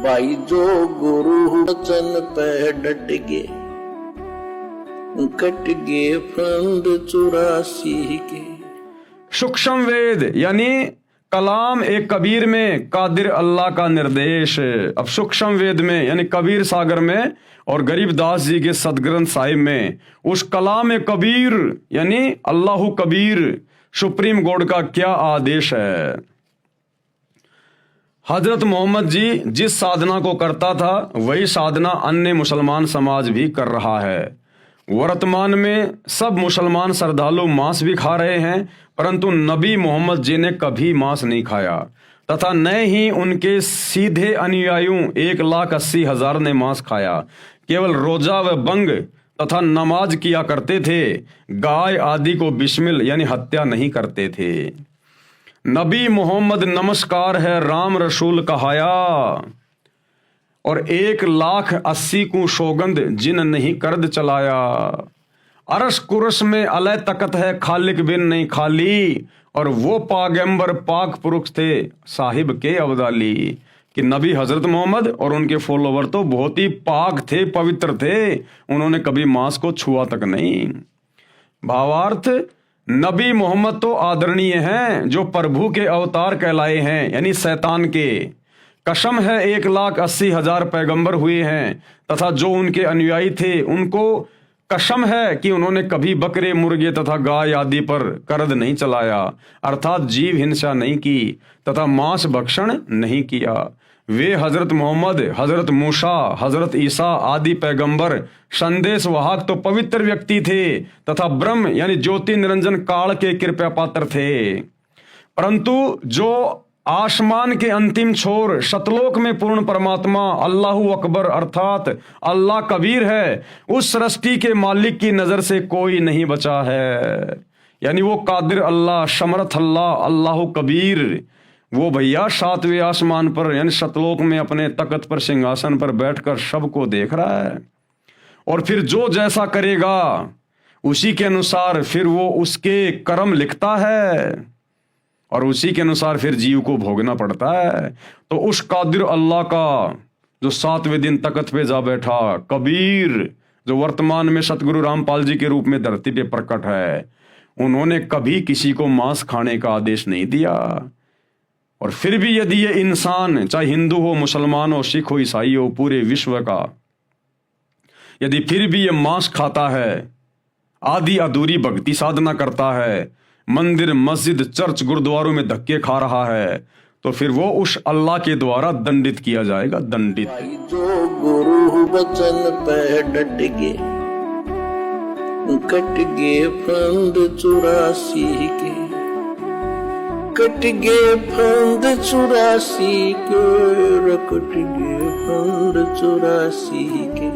भाई जो गुरु वचन पे डट गए, कट गए फंद 84 के। सूक्ष्म वेद यानी कलाम एक कबीर में कादिर अल्लाह का निर्देश। अब सूक्ष्म वेद में यानी कबीर सागर में और गरीबदास जी के सदग्रंथ साहिब में उस कलाम ए कबीर यानी अल्लाह कबीर सुप्रीम कोर्ट का क्या आदेश है। हजरत मोहम्मद जी जिस साधना को करता था वही साधना अन्य मुसलमान समाज भी कर रहा है। वर्तमान में सब मुसलमान श्रद्धालु मांस भी खा रहे हैं, परंतु नबी मोहम्मद जी ने कभी मांस नहीं खाया तथा न ही उनके सीधे अनुयायियों 1,80,000 ने मांस खाया। केवल रोजा व बंग तथा नमाज किया करते थे, गाय आदि को बिस्मिल यानी हत्या नहीं करते थे। नबी मोहम्मद नमस्कार है राम रसूल कहाया, और 1,80,000 को सौगंध जिन नहीं करद चलाया। अरस कुरस में अलय तकत है खालिक बिन नहीं खाली, और वो पागंबर पाक पुरुष थे साहिब के अब्दाली। कि नबी हजरत मोहम्मद और उनके फॉलोवर तो बहुत ही पाक थे, पवित्र थे, उन्होंने कभी मांस को छुआ तक नहीं। भावार्थ, नबी मोहम्मद तो आदरणीय हैं जो प्रभु के अवतार कहलाए हैं यानी शैतान के। कसम है 1,80,000 पैगंबर हुए हैं तथा जो उनके अनुयायी थे उनको कसम है कि उन्होंने कभी बकरे मुर्गे तथा गाय आदि पर करद नहीं चलाया, अर्थात जीव हिंसा नहीं की तथा मांस भक्षण नहीं किया। वे हजरत मोहम्मद, हजरत मूसा, हजरत ईसा आदि पैगंबर संदेश वाहक तो पवित्र व्यक्ति थे तथा ब्रह्म यानी ज्योति निरंजन काल के कृपा पात्र थे, परंतु जो आसमान के अंतिम छोर सतलोक में पूर्ण परमात्मा अल्लाहु अकबर अर्थात अल्लाह कबीर है, उस सृष्टि के मालिक की नजर से कोई नहीं बचा है। यानी वो कादिर अल्लाह, समर्थ अल्लाह, अल्लाहु कबीर, वो भैया 7वें आसमान पर यानी सतलोक में अपने तख्त पर सिंहासन पर बैठकर सबको देख रहा है, और फिर जो जैसा करेगा उसी के अनुसार फिर वो उसके कर्म लिखता है और उसी के अनुसार फिर जीव को भोगना पड़ता है। तो उस कादिर अल्लाह का जो 7वें दिन तख्त पे जा बैठा कबीर, जो वर्तमान में सतगुरु रामपाल जी के रूप में धरती पे प्रकट है, उन्होंने कभी किसी को मांस खाने का आदेश नहीं दिया। और फिर भी यदि ये इंसान चाहे हिंदू हो, मुसलमान हो, सिख हो, ईसाई हो, पूरे विश्व का, यदि फिर भी ये मांस खाता है, आधी अधूरी भक्ति साधना करता है, मंदिर मस्जिद चर्च गुरुद्वारों में धक्के खा रहा है, तो फिर वो उस अल्लाह के द्वारा दंडित किया जाएगा, दंडित। जो गुरु वचन पे डट गए, कट गए फंद 84 के, कट गए फंद 84 के, कट गए फंद 84 के।